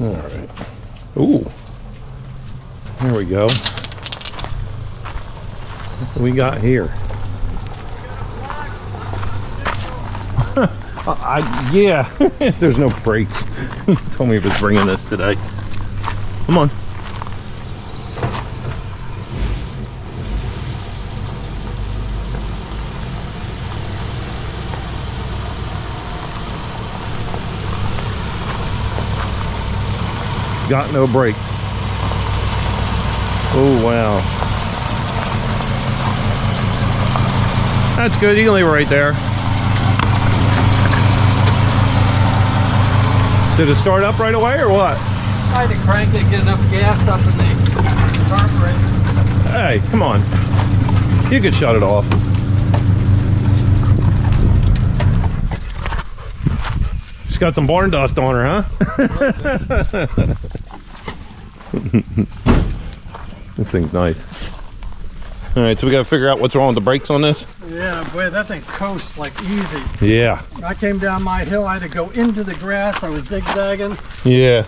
All right. Ooh. There we go. What do we got here? Yeah. There's no brakes. Told me he was bringing this today. Come on. Got no brakes. Oh wow. That's good. You can leave it right there. Did it start up right away or what? I had to crank it, get enough gas up in the carburetor. Hey, come on. You could shut it off. She's got some barn dust on her, huh? This thing's nice. All right, so we got to figure out what's wrong with the brakes on this. Yeah, boy, that thing coasts like easy. Yeah. I came down my hill, I had to go into the grass, I was zigzagging. Yeah.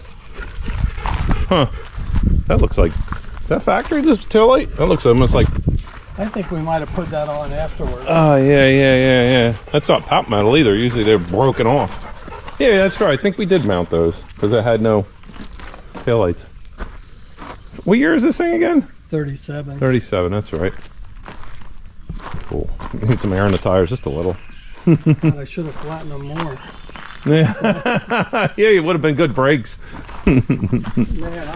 Huh. That looks like, is that factory, this taillight? That looks almost like... I think we might have put that on afterwards. Oh, yeah. That's not pop metal either. Usually they're broken off. Yeah, that's right. I think we did mount those because it had no taillights. What year is this thing again? 37. 37, that's right. Cool. Need some air in the tires, just a little. God, I should have flattened them more. Yeah, yeah, it would have been good brakes. Man,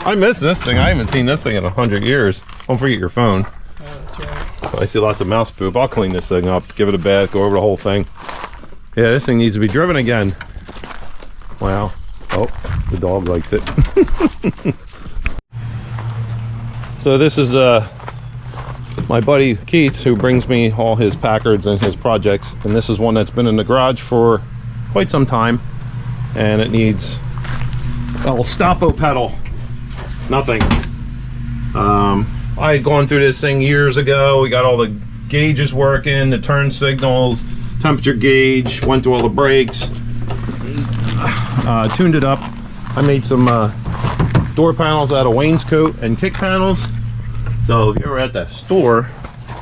I miss this thing. I haven't seen this thing in 100 years. Don't forget your phone. Oh, that's right. I see lots of mouse poop. I'll clean this thing up, give it a bath, go over the whole thing. Yeah, this thing needs to be driven again. Wow. Oh, the dog likes it. So this is my buddy Keith, who brings me all his Packards and his projects, and this is one that's been in the garage for quite some time, and it needs a little stoppo pedal. Nothing. I had gone through this thing years ago. We got all the gauges working, the turn signals, temperature gauge, went through all the brakes, tuned it up. I made some door panels out of wainscot and kick panels. So if you're ever at that store,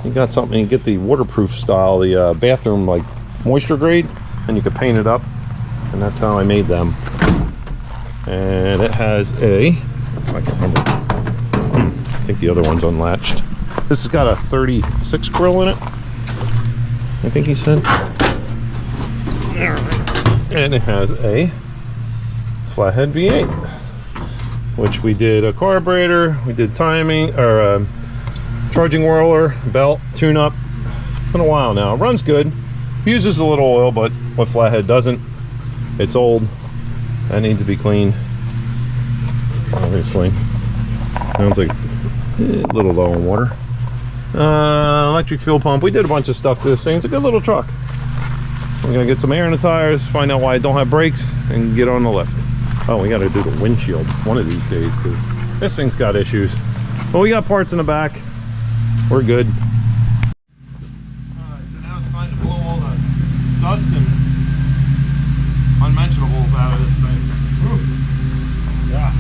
you got something, you get the waterproof style, the bathroom like moisture grade, and you can paint it up, and that's how I made them. And it has a, if I can remember, I think the other one's unlatched. This has got a 36 grill in it, I think he said. And it has a flathead V8, which we did a carburetor, we did timing, or charging whirler, belt, tune-up. Been a while now. It runs good. Uses a little oil, but what flathead doesn't. It's old. That needs to be cleaned. Obviously. Sounds like a little low in water. Electric fuel pump. We did a bunch of stuff to this thing. It's a good little truck. We're gonna get some air in the tires, find out why I don't have brakes, and get on the lift. Oh, we gotta do the windshield one of these days because this thing's got issues. But we got parts in the back. We're good. Alright, so now it's time to blow all the dust and unmentionables out of this thing. Whew. Yeah.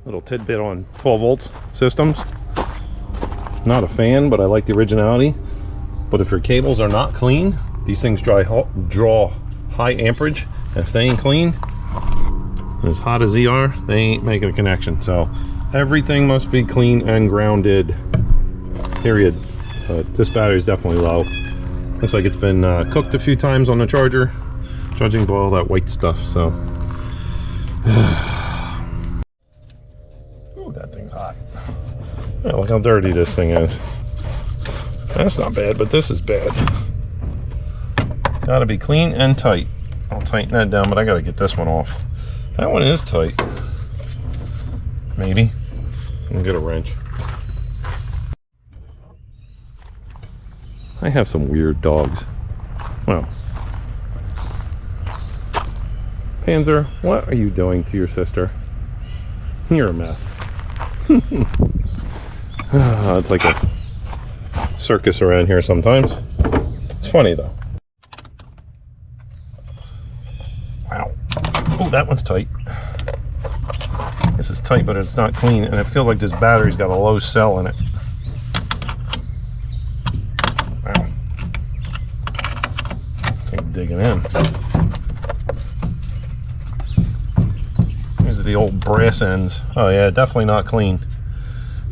Little tidbit on 12 volts systems. Not a fan, but I like the originality. But if your cables are not clean, these things draw high amperage. If they ain't clean, as hot as they are, they ain't making a connection. So everything must be clean and grounded, period. But this battery is definitely low. Looks like it's been cooked a few times on the charger, judging by all that white stuff. So ooh, that thing's hot. Yeah, look how dirty this thing is. That's not bad, but this is bad. Gotta be clean and tight. I'll tighten that down, but I gotta get this one off. That one is tight. Maybe. I'll get a wrench. I have some weird dogs. Well, Panzer, what are you doing to your sister? You're a mess. It's like a circus around here sometimes. It's funny though. Wow. Oh, that one's tight. This is tight, but it's not clean, and it feels like this battery's got a low cell in it. Wow. It's like digging in. These are the old brass ends. Oh yeah, definitely not clean.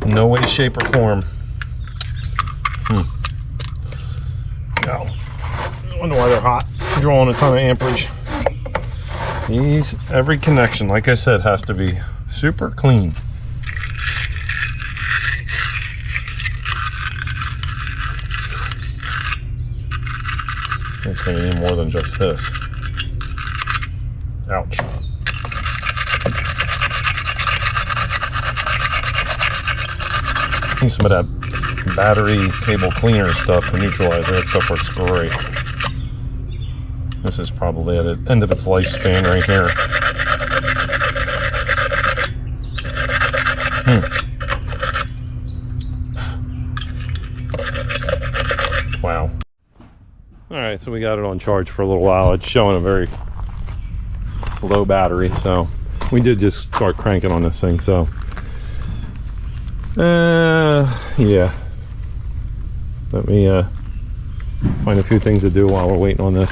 No way, shape, or form. No. I wonder why they're hot. Drawing a ton of amperage. Every connection, like I said, has to be super clean. It's going to need more than just this. Ouch. Need some of that battery cable cleaner stuff to neutralize it. That stuff works great. This is probably at the end of its lifespan right here. Wow. Alright, so we got it on charge for a little while. It's showing a very low battery, so we did just start cranking on this thing. So yeah, let me find a few things to do while we're waiting on this.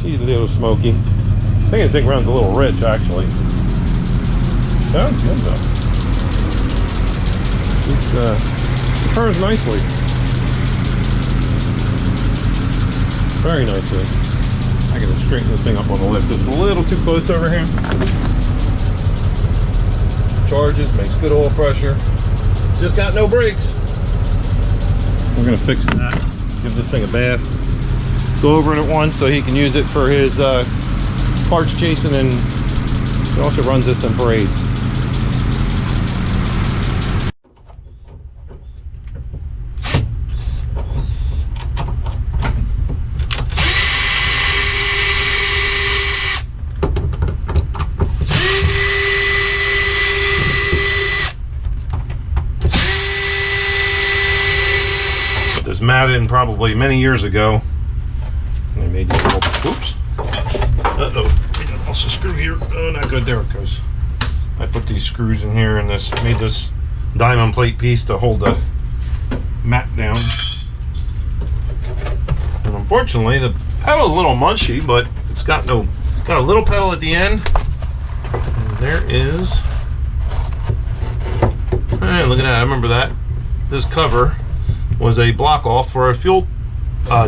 She's a little smoky. I think this thing runs a little rich, actually. Sounds good though. It turns nicely. Very nicely. I gotta straighten this thing up on the lift. It's a little too close over here. Charges, makes good oil pressure. Just got no brakes. We're gonna fix that. Give this thing a bath. Go over it at once so he can use it for his parts chasing, and he also runs this in parades. Put this mat in probably many years ago. I made these little, whoops. Uh-oh, I got also screw here. Oh, not good, there it goes. I put these screws in here and made this diamond plate piece to hold the mat down. And unfortunately, the pedal's a little munchy, but it's got a little pedal at the end. And there is, hey, look at that, I remember that. This cover was a block off for a fuel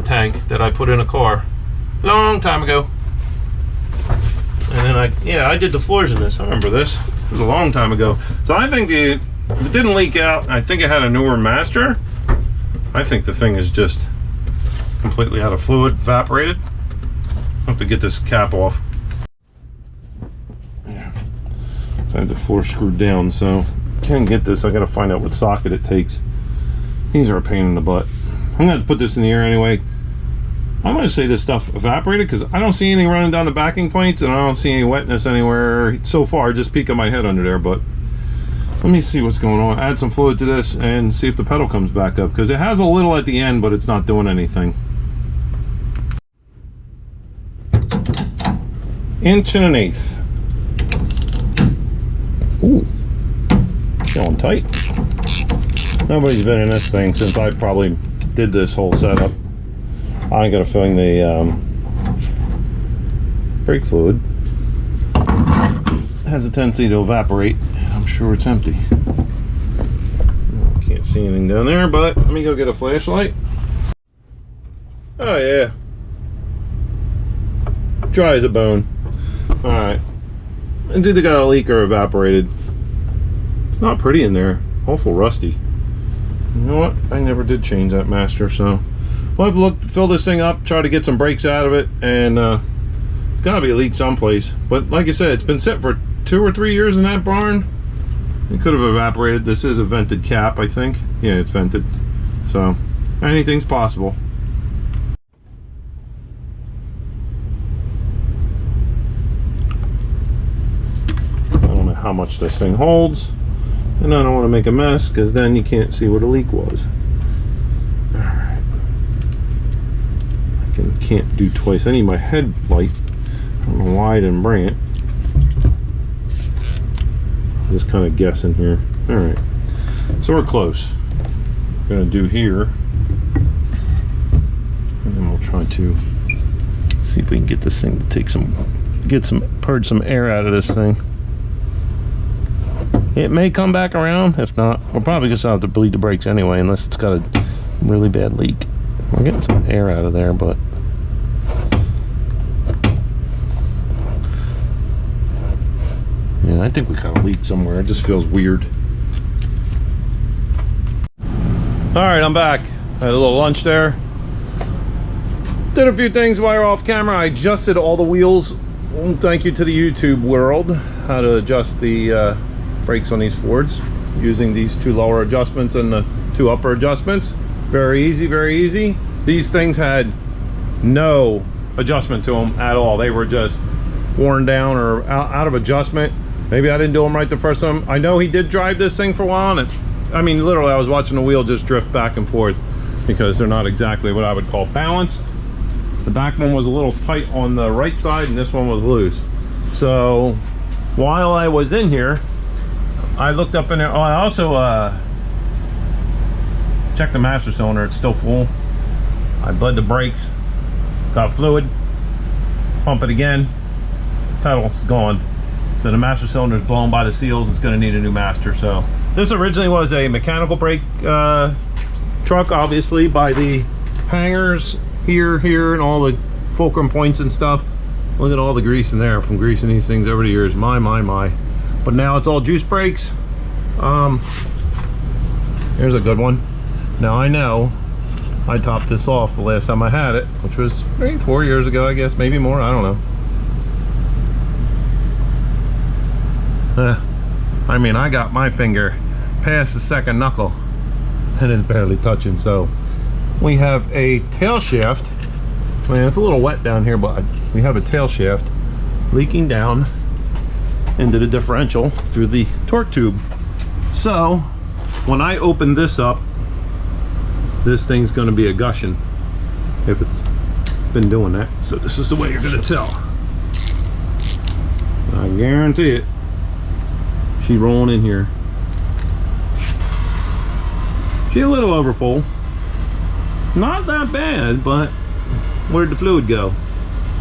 tank that I put in a car long time ago. And then I did the floors in this. I remember this. It was a long time ago. So I think if it didn't leak out, I think it had a newer master. I think the thing is just completely out of fluid, evaporated. I have to get this cap off. Yeah. So I have the floor screwed down, so can't get this. I gotta find out what socket it takes. These are a pain in the butt. I'm gonna have to put this in the air anyway. I'm gonna say this stuff evaporated because I don't see anything running down the backing plates and I don't see any wetness anywhere so far. Just peeking my head under there, but let me see what's going on. Add some fluid to this and see if the pedal comes back up, because it has a little at the end, but it's not doing anything. 1.1 inches. Ooh, feeling tight. Nobody's been in this thing since I probably did this whole setup. I got a feeling the brake fluid has a tendency to evaporate. I'm sure it's empty. Can't see anything down there, but let me go get a flashlight. Oh yeah, dry as a bone. All right, it's either got a leak or evaporated. It's not pretty in there. Awful rusty. You know what? I never did change that master, so we'll have to look, fill this thing up, try to get some brakes out of it, and it's gotta be a leak someplace. But like I said, it's been set for 2 or 3 years in that barn. It could have evaporated. This is a vented cap, I think. Yeah, it's vented. So anything's possible. I don't know how much this thing holds, and I don't want to make a mess because then you can't see where the leak was. All right, I can't do twice. I need my headlight. I don't know why I didn't bring it. Just kind of guessing here. All right, so we're close. Gonna do here, and then we'll try to see if we can get this thing to take purge some air out of this thing. It may come back around. If not, we'll probably just have to bleed the brakes anyway, unless it's got a really bad leak. We're getting some air out of there, but yeah, I think we kind of leaked somewhere. It just feels weird. All right, I'm back. I had a little lunch there. Did a few things while you're off camera. I adjusted all the wheels. Thank you to the YouTube world, how to adjust the brakes on these Fords using these 2 lower adjustments and the 2 upper adjustments. Very easy, very easy. These things had no adjustment to them at all. They were just worn down or out of adjustment. Maybe I didn't do them right the first time. I know he did drive this thing for a while, and I mean, literally, I was watching the wheel just drift back and forth because they're not exactly what I would call balanced. The back one was a little tight on the right side, and this one was loose. So while I was in here, I looked up in there. Oh, I also checked the master cylinder. It's still full. I bled the brakes, got fluid, pump it again, pedal's gone. So the master cylinder is blown by the seals. It's going to need a new master. So this originally was a mechanical brake truck, obviously, by the hangers here, and all the fulcrum points and stuff. Look at all the grease in there from greasing these things over the years. My. But now it's all juice brakes. Here's a good one. Now I know I topped this off the last time I had it, which was maybe 4 years ago, I guess, maybe more, I don't know. I mean, I got my finger past the second knuckle and it's barely touching. So we have a tail shaft. Man, it's a little wet down here, but we have a tail shaft leaking down into the differential through the torque tube. So when I open this up, this thing's going to be a gushing if it's been doing that. So this is the way you're going to tell. I guarantee it. She's rolling in here. She's a little overfull. Not that bad, but where'd the fluid go?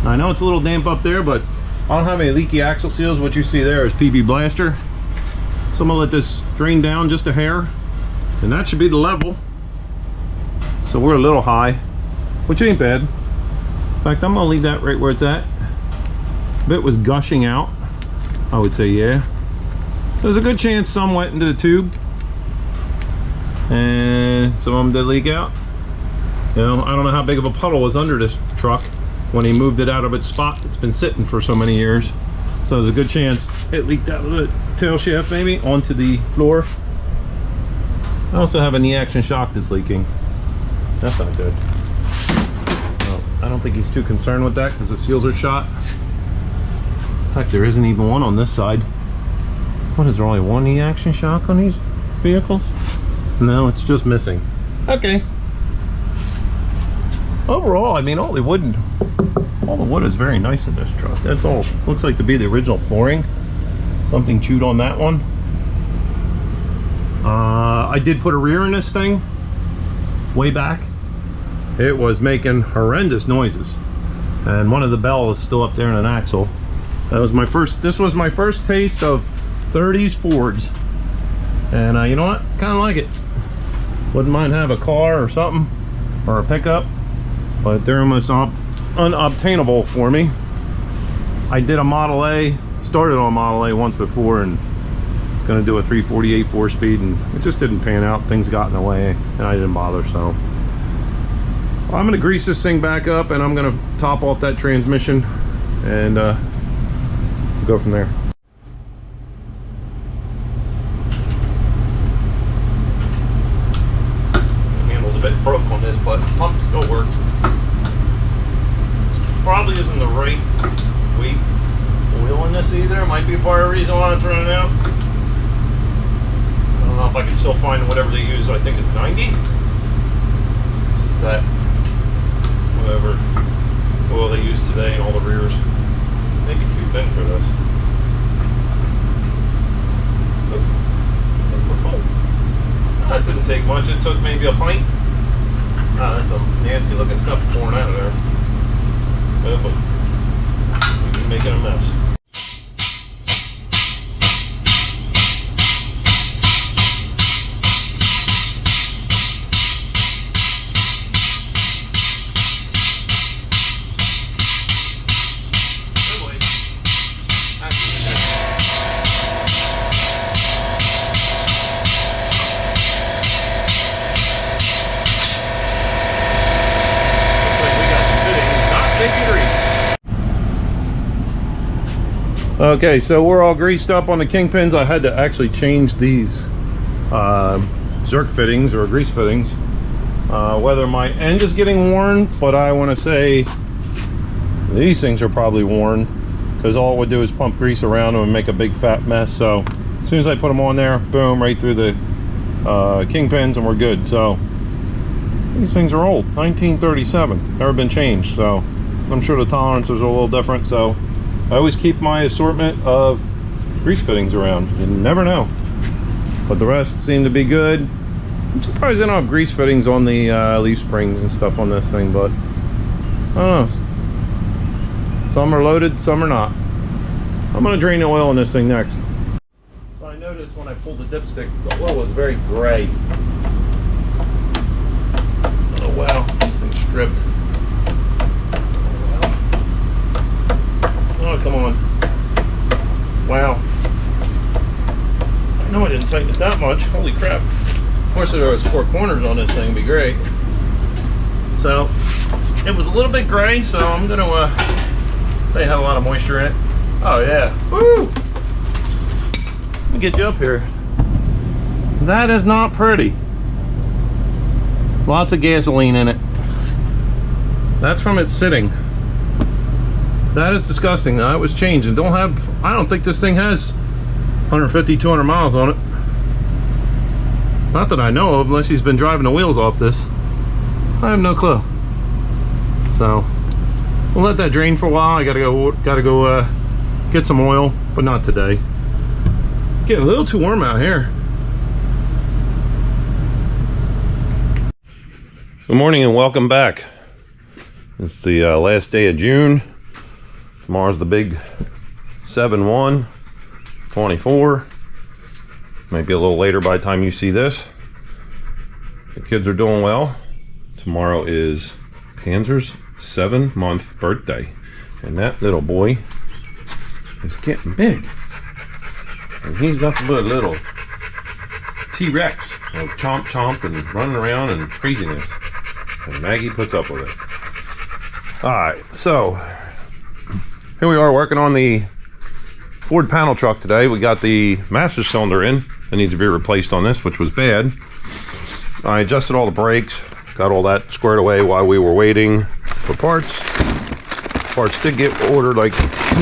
I know it's a little damp up there, but I don't have any leaky axle seals. What you see there is PB Blaster. So I'm gonna let this drain down just a hair, and that should be the level. So we're a little high, which ain't bad. In fact, I'm gonna leave that right where it's at. If it was gushing out, I would say yeah. So there's a good chance some went into the tube, and some of them did leak out. You know, I don't know how big of a puddle was under this truck when he moved it out of its spot. It's been sitting for so many years. So there's a good chance it leaked out of the tail shaft maybe onto the floor. I also have an E-action shock that's leaking. That's not good. Well, I don't think he's too concerned with that because the seals are shot. Heck, there isn't even one on this side. What, is there only one E-action shock on these vehicles? No, it's just missing. Okay. Overall, I mean, all the wood is very nice in this truck. That's all. Looks like to be the original flooring. Something chewed on that one. I did put a rear in this thing way back. It was making horrendous noises, and one of the bells is still up there in an axle. That was my first. This was my first taste of 30s Fords, and you know what? Kind of like it. Wouldn't mind have a car or something, or a pickup, but they're almost unobtainable for me. I did a Model A, started on Model A once before, and gonna do a 348 4-speed, and it just didn't pan out. Things got in the way, and I didn't bother. So I'm gonna grease this thing back up, and I'm gonna top off that transmission, and go from there. The handle's a bit broke on this, but the pump still works. This probably isn't the right weight oil in this either. Might be part of the reason why it's running out. I don't know if I can still find whatever they use. I think it's 90. Is that whatever oil they use today in all the rears? Maybe too thin for this. That didn't take much. It took maybe a pint. Ah, that's some nasty looking stuff pouring out of there. But we'd be making a mess. Okay, so we're all greased up on the kingpins. I had to actually change these jerk fittings or grease fittings. Whether my end is getting worn, but I want to say these things are probably worn, because all it would do is pump grease around them and make a big fat mess. So as soon as I put them on there, boom, right through the kingpins, and we're good. So these things are old, 1937, never been changed. So I'm sure the tolerances are a little different. So I always keep my assortment of grease fittings around. You never know. But the rest seem to be good. I'm surprised they don't have grease fittings on the leaf springs and stuff on this thing, but I don't know. Some are loaded, some are not. I'm gonna drain the oil in this thing next. So I noticed when I pulled the dipstick, the oil was very gray. Oh wow, this thing's stripped. Oh, come on. Wow. I know I didn't tighten it that much. Holy crap. Of course, if there was 4 corners on this thing, it'd be great. So, it was a little bit gray, so I'm going to say it had a lot of moisture in it. Oh, yeah. Woo! Let me get you up here. That is not pretty. Lots of gasoline in it. That's from it sitting. That is disgusting. It was changed. And I don't think this thing has 150, 200 miles on it. Not that I know of, unless he's been driving the wheels off this. I have no clue. So we'll let that drain for a while. I gotta go get some oil, but not today. Getting a little too warm out here. Good morning and welcome back. It's the last day of June. Tomorrow's the big 7/1/24. Might be a little later by the time you see this. The kids are doing well. Tomorrow is Panzer's 7-month birthday, and that little boy is getting big. And he's nothing but a little T-Rex, chomp chomp and running around and craziness. And Maggie puts up with it. Alright, so here we are working on the Ford panel truck today. We got the master cylinder in. It needs to be replaced on this, which was bad. I adjusted all the brakes, got all that squared away while we were waiting for parts. Parts did get ordered, like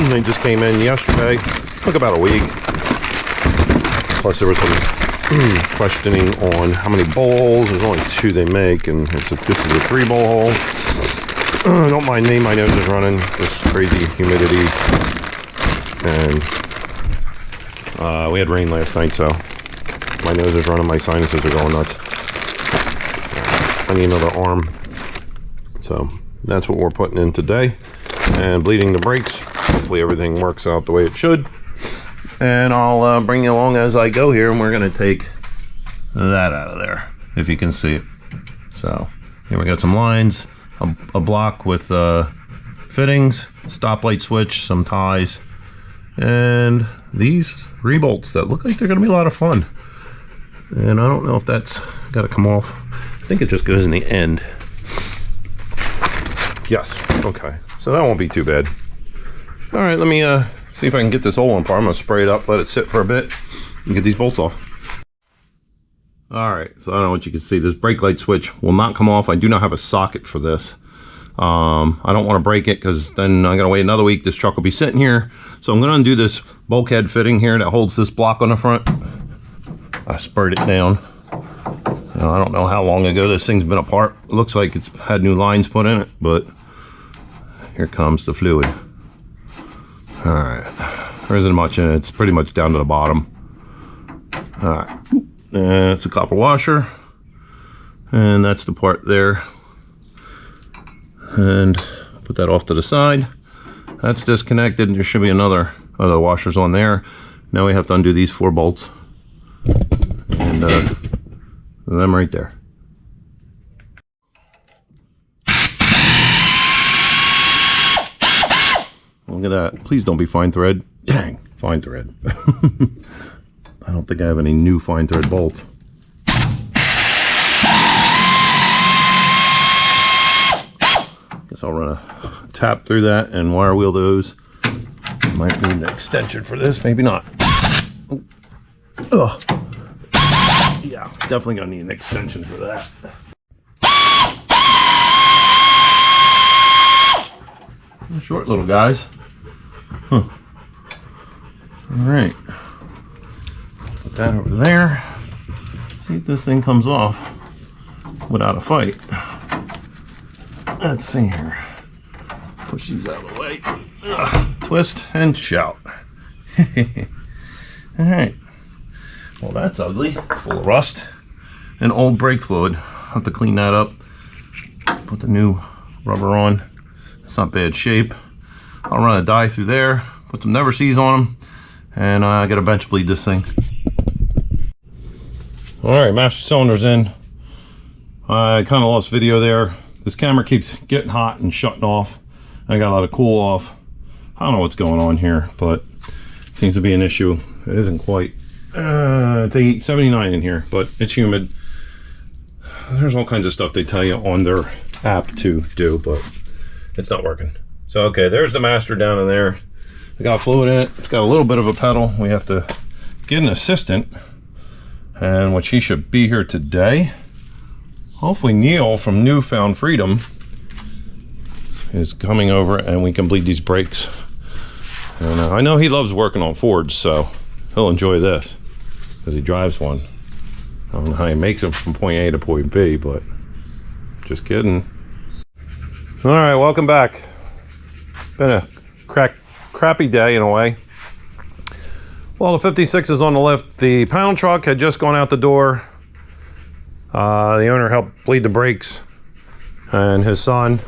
they just came in yesterday. Took about a week. Plus there was some questioning on how many bowl holes. There's only 2 they make, and this is a 3-bowl hole. Don't mind me, my nose is running. This crazy humidity, and we had rain last night, so my nose is running, my sinuses are going nuts. I need another arm, so that's what we're putting in today, and bleeding the brakes. Hopefully everything works out the way it should, and I'll bring you along as I go here, and we're going to take that out of there, if you can see it. So here we got some lines, a block with fittings, stoplight switch, some ties, and these rebolts that look like they're going to be a lot of fun. And I don't know if that's got to come off. I think it just goes in the end. Yes, okay, so that won't be too bad. All right, let me see if I can get this hole on part. I'm gonna spray it up, let it sit for a bit, and get these bolts off. All right, so I don't know what you can see. This brake light switch will not come off. I do not have a socket for this. I don't want to break it because then I'm gonna wait another week. This truck will be sitting here. So I'm gonna undo this bulkhead fitting here that holds this block on the front. I spurred it down. I don't know how long ago this thing's been apart. It looks like it's had new lines put in it, but here comes the fluid. All right, there isn't much in it. It's pretty much down to the bottom. All right, and it's a copper washer, and that's the part there. And put that off to the side. That's disconnected. There should be other washers on there. Now we have to undo these 4 bolts. And them right there. Look at that. Please don't be fine thread. Dang, fine thread. I don't think I have any new fine thread bolts. Guess I'll run a tap through that and wire wheel those. Might need an extension for this, maybe not. Ugh. Yeah, definitely gonna need an extension for that. Short little guys. Huh. Alright. Put that over there. See if this thing comes off without a fight. Let's see here. Push these out of the way. Ugh. Twist and shout. Alright. Well, that's ugly. Full of rust and old brake fluid. I'll have to clean that up. Put the new rubber on. It's not bad shape. I'll run a die through there, put some Never Sees on them, and get a bench bleed this thing. All right, master cylinder's in. I kind of lost video there. This camera keeps getting hot and shutting off. I got a lot of cool off. I don't know what's going on here, but it seems to be an issue. It isn't quite. It's 879 in here, but it's humid. There's all kinds of stuff they tell you on their app to do, but it's not working. So okay, there's the master down in there. I got fluid in it. It's got a little bit of a pedal. We have to get an assistant, and which he should be here today. Hopefully Neil from Newfound Freedom is coming over and we can bleed these brakes. And I know he loves working on Fords, so he'll enjoy this because he drives one. I don't know how he makes it from point A to point B, but just kidding. All right, welcome back. Been a crappy day in a way. Well, the 56 is on the lift. The panel truck had just gone out the door. The owner helped bleed the brakes and his son.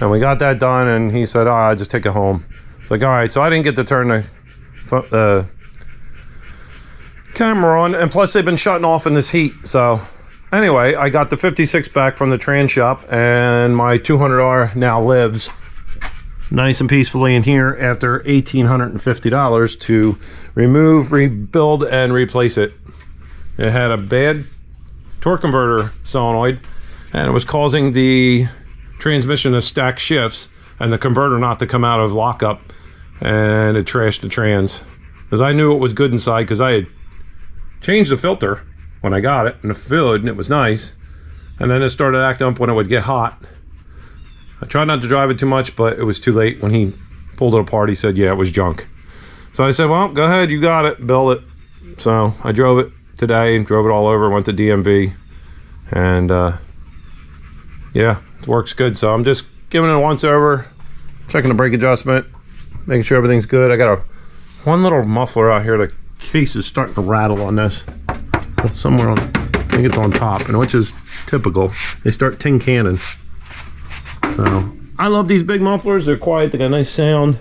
And we got that done, and he said, "Oh, just take it home." It's like, all right, so I didn't get to turn the camera on, and plus they've been shutting off in this heat. So anyway, I got the 56 back from the trans shop, and my 200R now lives nice and peacefully in here after $1,850 to remove, rebuild, and replace it. It had a bad torque converter solenoid, and it was causing the transmission to stack shifts and the converter not to come out of lockup, and it trashed the trans. Because I knew it was good inside because I had changed the filter when I got it, and it filled, and it was nice. And then it started acting up when it would get hot. I tried not to drive it too much, but it was too late. When he pulled it apart, he said, yeah, it was junk. So I said, well, go ahead, you got it, build it. So I drove it today, drove it all over, went to DMV, and yeah, it works good. So I'm just giving it a once over, checking the brake adjustment, making sure everything's good. I got one little muffler out here. The case is starting to rattle on this. Somewhere on, I think it's on top, and which is typical. They start tin canning. So I love these big mufflers. They're quiet. They got a nice sound.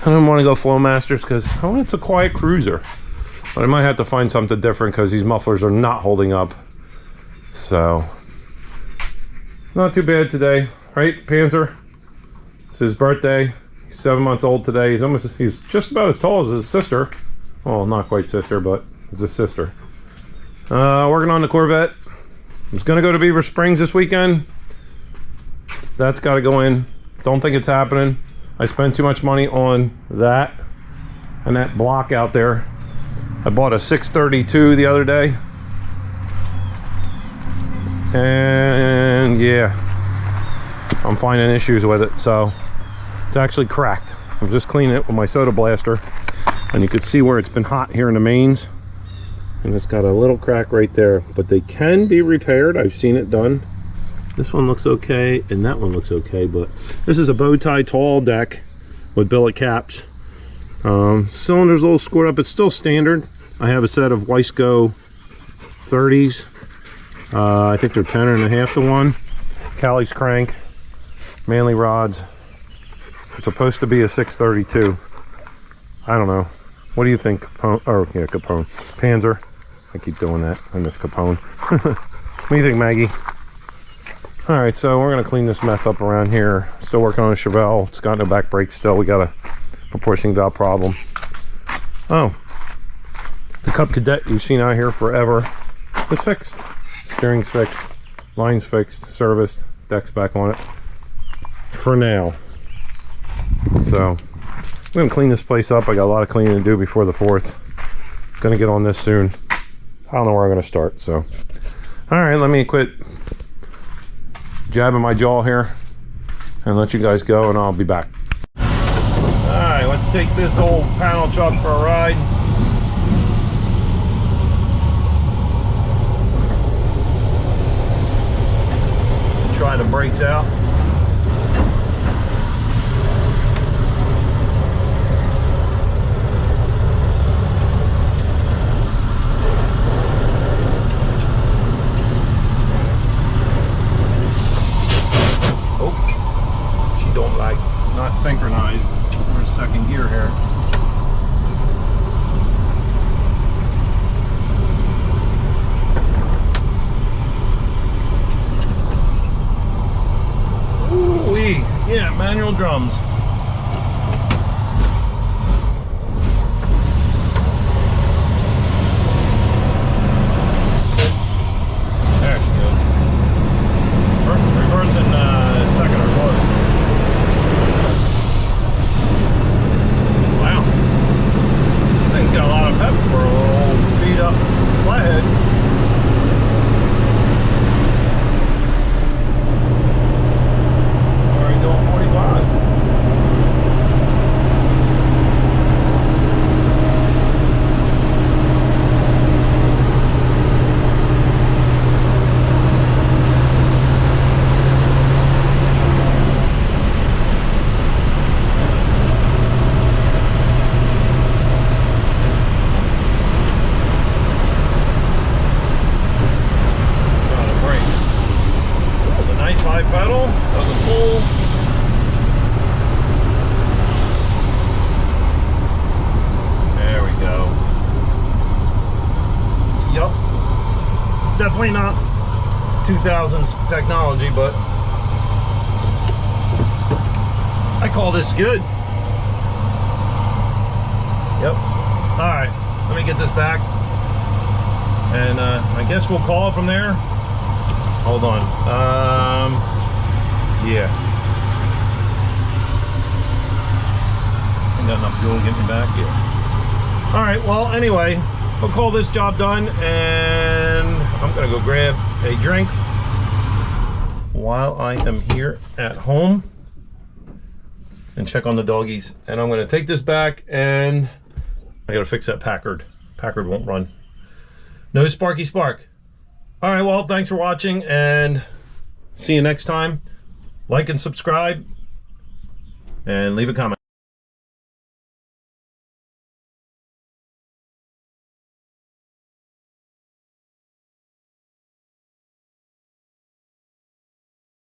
I don't want to go Flowmasters because it's a quiet cruiser. But I might have to find something different because these mufflers are not holding up. So not too bad today, right, Panzer? It's his birthday. He's 7 months old today. He's just about as tall as his sister. Well, not quite sister, but it's a sister. Working on the Corvette. I was gonna go to Beaver Springs this weekend. That's got to go in. Don't think it's happening. I spent too much money on that and that block out there. I bought a 632 the other day, and yeah, I'm finding issues with it. So it's actually cracked. I'm just cleaning it with my soda blaster, and you could see where it's been hot here in the mains, and it's got a little crack right there, but they can be repaired. I've seen it done. This one looks okay, and that one looks okay, but this is a bow tie tall deck with billet caps. Cylinder's a little scored up. It's still standard. I have a set of Wiseco 30s. I think they're 10.5 to 1. Callie's crank, Manley rods. It's supposed to be a 632. I don't know. What do you think, Capone? Oh, yeah, Capone. Panzer. I keep doing that. I miss Capone. What do you think, Maggie? All right, so we're gonna clean this mess up around here. Still working on a Chevelle. It's got no back brake still. We got a proportioning valve problem. Oh, the Cub Cadet you've seen out here forever. It's fixed. Steering's fixed. Line's fixed. Serviced. Deck's back on it. For now. So I'm gonna clean this place up. I got a lot of cleaning to do before the 4th. Gonna get on this soon. I don't know where I'm gonna start. So, all right, let me quit jabbing my jaw here and let you guys go, and I'll be back. All right, let's take this old panel truck for a ride. Try the brakes out. Not synchronized. There's second gear here. Ooh-wee. Yeah, manual drums. There she goes. Reversing second or close. Got a lot of pep for a little beat up flathead. Already doing 45. Pedal doesn't pull. There we go. Yup. Definitely not 2000s technology, but I call this good. Yep. All right, let me get this back, and I guess we'll call it from there. Hold on. Yeah. This ain't got enough fuel to get me back. Yeah. All right. Well, anyway, we'll call this job done, and I'm gonna go grab a drink while I am here at home and check on the doggies. And I'm gonna take this back and I gotta fix that Packard. Packard won't run. No Sparky Spark. All right, well, thanks for watching and see you next time. Like and subscribe and leave a comment.